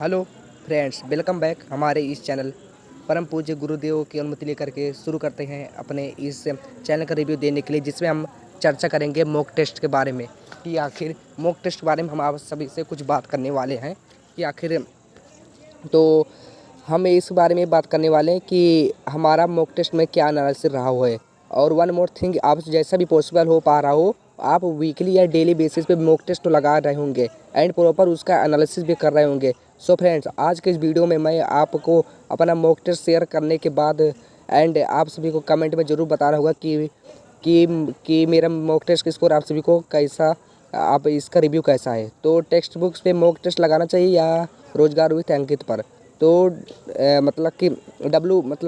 Hello friends, welcome back हमारे इस channel परम पूज्य गुरुदेव की अनुमति लेकर के शुरू करते हैं अपने इस चैनल का रिव्यू देने के लिए, जिसमें हम चर्चा करेंगे मॉक टेस्ट के बारे में कि आखिर मॉक टेस्ट के बारे में हम आप सभी से कुछ बात करने वाले हैं कि आखिर तो हम इस बारे में बात करने वाले हैं कि हमारा मॉक टेस्ट में क्या एनालिसिस रहा हुआ है। और वन मोर थिंग, आप जैसा भी पॉसिबल हो पा रहा हो आप वीकली या डेली बेसिस पे मॉक टेस्ट तो लगा रहे होंगे एंड प्रॉपर उसका एनालिसिस भी कर रहे होंगे। सो फ्रेंड्स, आज के इस वीडियो में मैं आपको अपना मॉक टेस्ट शेयर करने के बाद एंड आप सभी को कमेंट में ज़रूर बताना होगा कि मेरा मॉक टेस्ट का स्कोर आप सभी को कैसा, आप इसका रिव्यू कैसा है। तो टेक्स्ट बुक्स पे मॉक टेस्ट लगाना चाहिए या रोजगार विथ अंकित पर। तो मतलब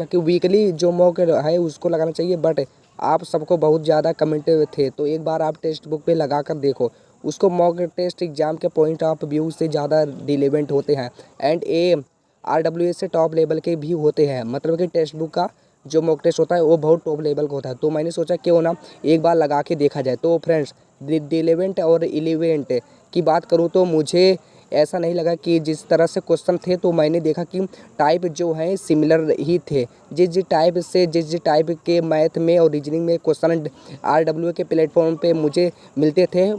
कि वीकली जो मॉक है उसको लगाना चाहिए, बट आप सबको बहुत ज़्यादा कमेंट थे तो एक बार आप टेक्स्ट बुक पे लगा कर देखो। उसको मॉक टेस्ट एग्ज़ाम के पॉइंट ऑफ व्यू से ज़्यादा रिलेवेंट होते हैं एंड ARWS से टॉप लेवल के भी होते हैं। मतलब कि टेक्स्ट बुक का जो मॉक टेस्ट होता है वो बहुत टॉप लेवल का होता है। तो मैंने सोचा क्यों ना एक बार लगा के देखा जाए। तो फ्रेंड्स, रिलेवेंट और इलेवेंट की बात करूँ तो मुझे ऐसा नहीं लगा कि जिस तरह से क्वेश्चन थे तो मैंने देखा कि टाइप जो हैं सिमिलर ही थे। जिस टाइप के मैथ में और रीजनिंग में क्वेश्चन RWA के प्लेटफॉर्म पे मुझे मिलते थे,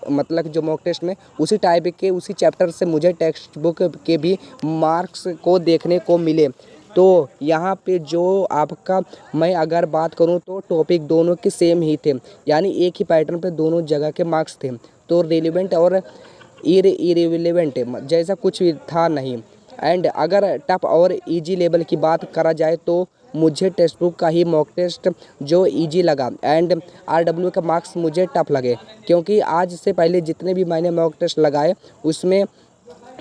मतलब जो मॉक टेस्ट में उसी टाइप के उसी चैप्टर से मुझे टेक्स्ट बुक के भी मार्क्स को देखने को मिले। तो यहाँ पे जो आपका मैं अगर बात करूँ तो टॉपिक दोनों के सेम ही थे, यानी एक ही पैटर्न पे दोनों जगह के मार्क्स थे। तो रिलेवेंट और इरेलेवेंट जैसा कुछ भी था नहीं। एंड अगर टफ और इजी लेवल की बात करा जाए तो मुझे टेक्स्ट बुक का ही मॉक टेस्ट जो इजी लगा एंड RW का मार्क्स मुझे टफ लगे, क्योंकि आज से पहले जितने भी मैंने मॉक टेस्ट लगाए उसमें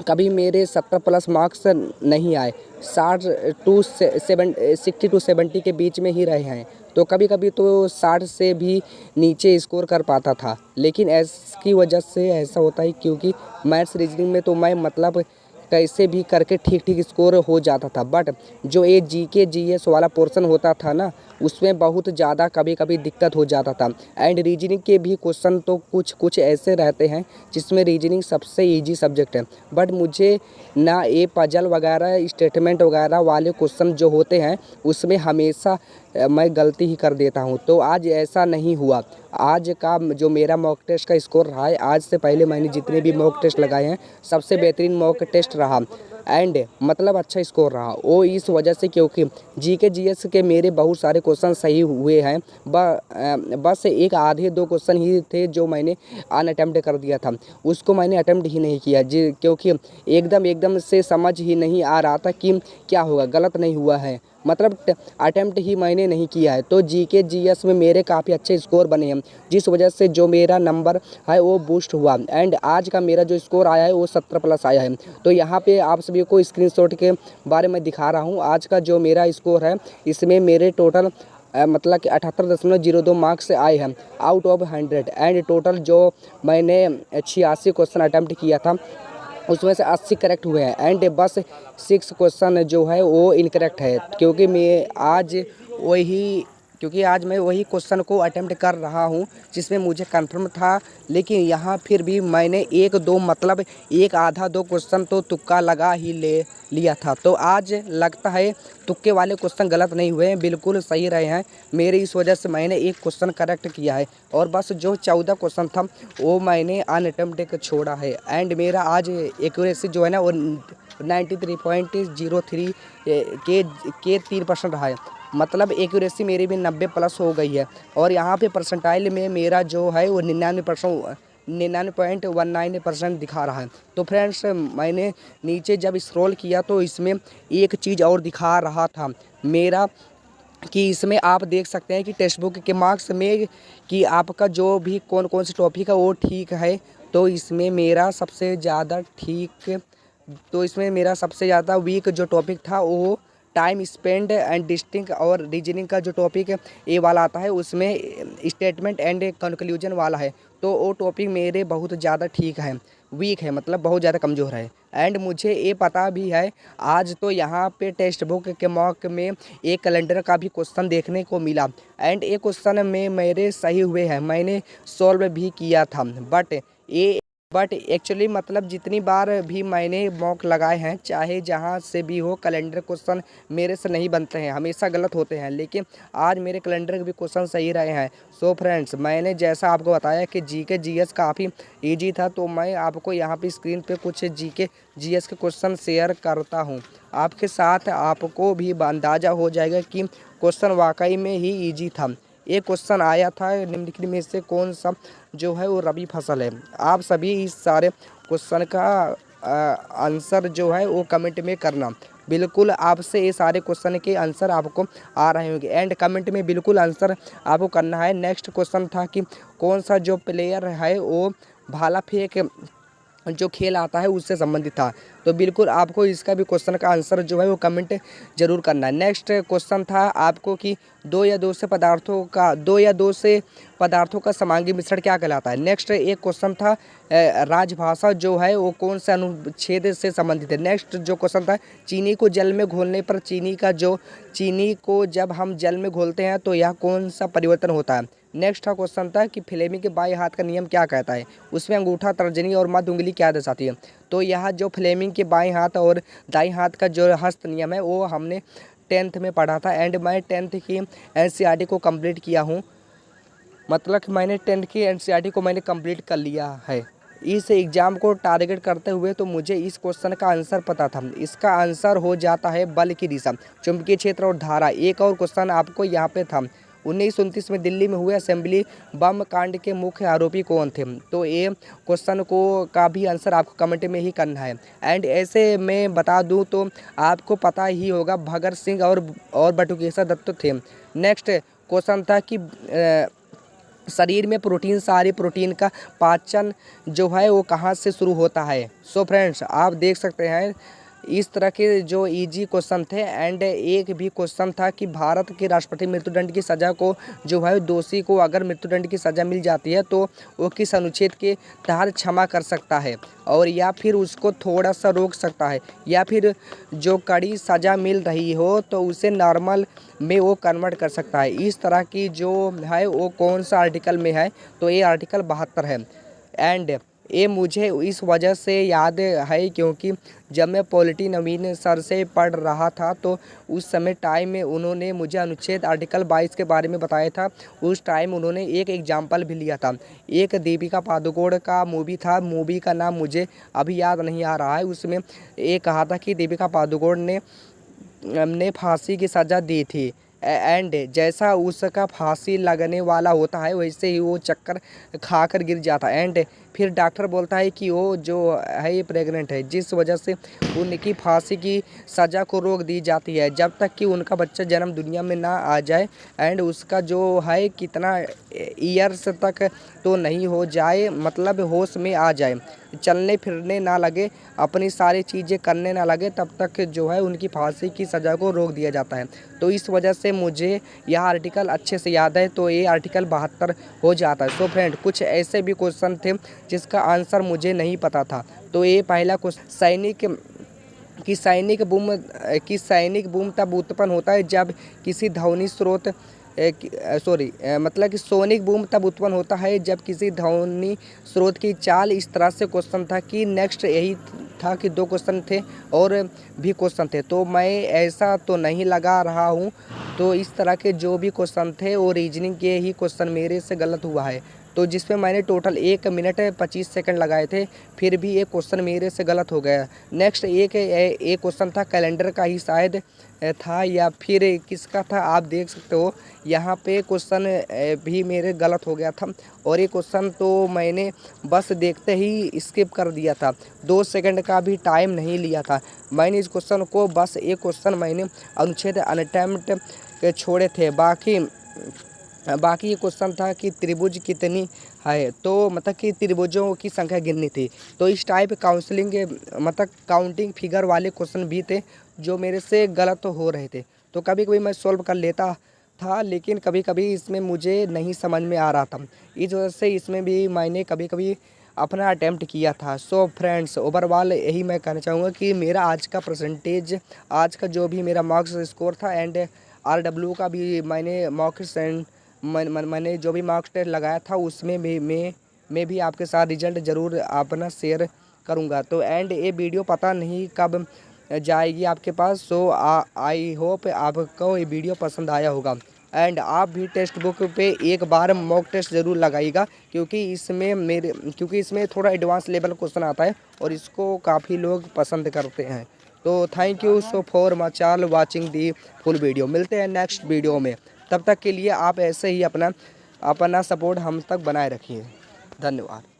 कभी मेरे 70+ मार्क्स नहीं आए। 60 टू 70 के बीच में ही रहे हैं। तो कभी कभी तो 60 से भी नीचे स्कोर कर पाता था, लेकिन इसकी वजह से ऐसा होता है क्योंकि मैथ्स रीजनिंग में तो मैं मतलब कैसे भी करके ठीक ठीक स्कोर हो जाता था। बट जो ये GK GS वाला पोर्शन होता था ना, उसमें बहुत ज़्यादा कभी कभी दिक्कत हो जाता था। एंड रीजनिंग के भी क्वेश्चन तो कुछ कुछ ऐसे रहते हैं जिसमें रीजनिंग सबसे इजी सब्जेक्ट है, बट मुझे ना ये पजल वगैरह स्टेटमेंट वगैरह वाले क्वेश्चन जो होते हैं उसमें हमेशा मैं गलती ही कर देता हूँ। तो आज ऐसा नहीं हुआ। आज का जो मेरा मॉक टेस्ट का स्कोर रहा है, आज से पहले मैंने जितने भी मॉक टेस्ट लगाए हैं सबसे बेहतरीन मॉक टेस्ट रहा एंड मतलब अच्छा स्कोर रहा। वो इस वजह से क्योंकि GK GS के मेरे बहुत सारे क्वेश्चन सही हुए हैं। बस एक आधे दो क्वेश्चन ही थे जो मैंने अनअटेम्प्ट कर दिया था, उसको मैंने अटेम्प्ट ही नहीं किया जी, क्योंकि एकदम से समझ ही नहीं आ रहा था कि क्या होगा, गलत नहीं हुआ है, मतलब अटेम्प्ट ही मैंने नहीं किया है। तो GK GS में मेरे काफ़ी अच्छे स्कोर बने हैं, जिस वजह से जो मेरा नंबर है वो बूस्ट हुआ एंड आज का मेरा जो स्कोर आया है वो 70+ आया है। तो यहाँ पे आप सभी को स्क्रीनशॉट के बारे में दिखा रहा हूँ। आज का जो मेरा स्कोर है इसमें मेरे टोटल मतलब कि 78.02 मार्क्स आए हैं आउट ऑफ 100 एंड टोटल जो मैंने 86 क्वेश्चन अटैम्प्ट किया था उसमें से 80 करेक्ट हुए हैं एंड बस 6 क्वेश्चन जो है वो इनकरेक्ट है, क्योंकि आज मैं वही क्वेश्चन को अटेम्प्ट कर रहा हूँ जिसमें मुझे कंफर्म था। लेकिन यहाँ फिर भी मैंने एक आधा दो क्वेश्चन तो तुक्का लगा ही लिया था। तो आज लगता है तुक्के वाले क्वेश्चन गलत नहीं हुए हैं, बिल्कुल सही रहे हैं मेरे। इस वजह से मैंने एक क्वेश्चन करेक्ट किया है और बस जो 14 क्वेश्चन था वो मैंने अनअटेम्प्ट छोड़ा है एंड मेरा आज एक्यूरेसी जो है ना वो 93.03 के 3% रहा है। मतलब एक्यूरेसी मेरी भी 90+ हो गई है और यहाँ पे परसेंटाइल में मेरा जो है वो 99.19% दिखा रहा है। तो फ्रेंड्स, मैंने नीचे जब स्क्रॉल किया तो इसमें एक चीज़ और दिखा रहा था मेरा कि इसमें आप देख सकते हैं कि टेक्स्ट बुक के मार्क्स में कि आपका जो भी कौन कौन से टॉपिक है वो ठीक है। तो इसमें मेरा सबसे ज़्यादा वीक जो टॉपिक था वो टाइम स्पेंड एंड डिस्टिंक्ट और रीजनिंग का जो टॉपिक ए वाला आता है उसमें स्टेटमेंट एंड कंक्लूजन वाला है। तो वो टॉपिक मेरे बहुत ज़्यादा ठीक है, वीक है, मतलब बहुत ज़्यादा कमज़ोर है। एंड मुझे ये पता भी है आज तो यहाँ पे टेक्स्ट बुक के मॉक में एक कैलेंडर का भी क्वेश्चन देखने को मिला एंड एक क्वेश्चन में मेरे सही हुए हैं, मैंने सॉल्व भी किया था। बट ये बट एक्चुअली मतलब जितनी बार भी मैंने मॉक लगाए हैं, चाहे जहाँ से भी हो, कैलेंडर क्वेश्चन मेरे से नहीं बनते हैं, हमेशा गलत होते हैं। लेकिन आज मेरे कैलेंडर के भी क्वेश्चन सही रहे हैं। सो फ्रेंड्स, मैंने जैसा आपको बताया कि जीके जीएस काफ़ी इजी था, तो मैं आपको यहाँ पे स्क्रीन पे कुछ जीके जीएस के क्वेश्चन शेयर करता हूँ आपके साथ। आपको भी अंदाज़ा हो जाएगा कि क्वेश्चन वाकई में ही ईजी था। एक क्वेश्चन आया था, निम्नलिखित में से कौन सा जो है वो रबी फसल है। आप सभी इस सारे क्वेश्चन का आंसर जो है वो कमेंट में करना। बिल्कुल आपसे ये सारे क्वेश्चन के आंसर आपको आ रहे होंगे, एंड कमेंट में बिल्कुल आंसर आपको करना है। नेक्स्ट क्वेश्चन था कि कौन सा जो प्लेयर है वो भाला फेंक जो खेल आता है उससे संबंधित था। तो बिल्कुल आपको इसका भी क्वेश्चन का आंसर जो है वो कमेंट जरूर करना है। नेक्स्ट क्वेश्चन था आपको कि दो या दो से पदार्थों का समांगी मिश्रण क्या कहलाता है। नेक्स्ट एक क्वेश्चन था राजभाषा जो है वो कौन से अनुच्छेद से संबंधित है। नेक्स्ट जो क्वेश्चन था चीनी को जल में घोलने पर चीनी को जब हम जल में घोलते हैं तो यह कौन सा परिवर्तन होता है। नेक्स्ट का क्वेश्चन था कि फ्लेमिंग के बाएं हाथ का नियम क्या कहता है, उसमें अंगूठा, तर्जनी और मध्य उंगली क्या दर्शाती है। तो यह जो फ्लेमिंग के बाएं हाथ और दाएं हाथ का जो हस्त नियम है वो हमने 10th में पढ़ा था, एंड मैं 10th की एनसीईआरटी को कंप्लीट किया हूँ। मतलब कि मैंने 10th की एनसीईआरटी को मैंने कंप्लीट कर लिया है। इस एग्ज़ाम को टारगेट करते हुए तो मुझे इस क्वेश्चन का आंसर पता था। इसका आंसर हो जाता है बल की दिशा, चुंबकीय क्षेत्र और धारा। एक और क्वेश्चन आपको यहाँ पे था, 1929 में दिल्ली में हुए असेंबली बम कांड के मुख्य आरोपी कौन थे। तो ये क्वेश्चन को का भी आंसर आपको कमेंट में ही करना है। एंड ऐसे मैं बता दूं तो आपको पता ही होगा, भगत सिंह और बटुकेश्वर दत्त थे। नेक्स्ट क्वेश्चन था कि शरीर में प्रोटीन, सारे प्रोटीन का पाचन जो है वो कहाँ से शुरू होता है। सो फ्रेंड्स, आप देख सकते हैं इस तरह के जो इजी क्वेश्चन थे। एंड एक भी क्वेश्चन था कि भारत के राष्ट्रपति मृत्युदंड की सज़ा को जो है दोषी को अगर मृत्युदंड की सज़ा मिल जाती है तो वो किस अनुच्छेद के तहत क्षमा कर सकता है, और या फिर उसको थोड़ा सा रोक सकता है, या फिर जो कड़ी सज़ा मिल रही हो तो उसे नॉर्मल में वो कन्वर्ट कर सकता है। इस तरह की जो है वो कौन सा आर्टिकल में है, तो ये आर्टिकल 72 है। एंड ये मुझे इस वजह से याद है क्योंकि जब मैं पॉलिटी नवीन सर से पढ़ रहा था तो उस समय टाइम में उन्होंने मुझे अनुच्छेद आर्टिकल 22 के बारे में बताया था। उस टाइम उन्होंने एक एग्जाम्पल भी लिया था। एक दीपिका पादुकोण का मूवी था, मूवी का नाम मुझे अभी याद नहीं आ रहा है। उसमें ये कहा था कि दीपिका पादुकोण ने फांसी की सज़ा दी थी, एंड जैसा उसका फांसी लगने वाला होता है वैसे ही वो चक्कर खाकर गिर जाता है। एंड फिर डॉक्टर बोलता है कि वो जो है ये प्रेग्नेंट है, जिस वजह से उनकी फांसी की सज़ा को रोक दी जाती है जब तक कि उनका बच्चा जन्म दुनिया में ना आ जाए, एंड उसका जो है कितना ईयर्स तक तो नहीं हो जाए, मतलब होश में आ जाए, चलने फिरने ना लगे, अपनी सारी चीज़ें करने ना लगे, तब तक जो है उनकी फांसी की सज़ा को रोक दिया जाता है। तो इस वजह से मुझे यह आर्टिकल अच्छे से याद है, तो ये आर्टिकल 72 हो जाता है। सो फ्रेंड, कुछ ऐसे भी क्वेश्चन थे जिसका आंसर मुझे नहीं पता था। तो ये पहला क्वेश्चन, सैनिक बूम तब उत्पन्न होता है जब किसी ध्वनि स्रोत मतलब कि सोनिक बूम तब उत्पन्न होता है जब किसी ध्वनि स्रोत की चाल। इस तरह से क्वेश्चन था कि नेक्स्ट यही था कि 2 क्वेश्चन थे और भी क्वेश्चन थे, तो मैं ऐसा तो नहीं लगा रहा हूँ। तो इस तरह के जो भी क्वेश्चन थे वो रीजनिंग के ही क्वेश्चन मेरे से गलत हुआ है, तो जिसमें मैंने टोटल 1 मिनट 25 सेकंड लगाए थे, फिर भी एक क्वेश्चन मेरे से गलत हो गया। नेक्स्ट एक क्वेश्चन था कैलेंडर का ही शायद था या फिर किसका था, आप देख सकते हो यहाँ पे क्वेश्चन भी मेरे गलत हो गया था, और ये क्वेश्चन तो मैंने बस देखते ही स्किप कर दिया था, 2 सेकंड का भी टाइम नहीं लिया था मैंने इस क्वेश्चन को। बस एक क्वेश्चन मैंने अनुच्छेद अनअटेम्प्ट छोड़े थे। बाकी ये क्वेश्चन था कि त्रिभुज कितनी है, तो मतलब कि त्रिभुजों की संख्या गिननी थी। तो इस टाइप काउंसलिंग मतलब काउंटिंग फिगर वाले क्वेश्चन भी थे जो मेरे से गलत हो रहे थे। तो कभी कभी मैं सॉल्व कर लेता था, लेकिन कभी कभी इसमें मुझे नहीं समझ में आ रहा था, इस वजह से इसमें भी मैंने कभी कभी अपना अटैम्प्ट किया था। सो फ्रेंड्स, ओवरऑल यही मैं कहना चाहूँगा कि मेरा आज का परसेंटेज, आज का जो भी मेरा मार्क्स स्कोर था, एंड RW का भी मैंने मैंने जो भी मार्क्स टेस्ट लगाया था उसमें भी मैं मैं भी आपके साथ रिजल्ट ज़रूर अपना शेयर करूँगा। तो एंड ये वीडियो पता नहीं कब जाएगी आपके पास। सो आई होप आपको ये वीडियो पसंद आया होगा। एंड आप भी टेक्स्ट बुक पे एक बार मॉक टेस्ट ज़रूर लगाइएगा, क्योंकि इसमें थोड़ा एडवांस लेवल क्वेश्चन आता है और इसको काफ़ी लोग पसंद करते हैं। तो thank you so for much all watching the full video. मिलते हैं नेक्स्ट वीडियो में, तब तक के लिए आप ऐसे ही अपना सपोर्ट हम तक बनाए रखिए। धन्यवाद।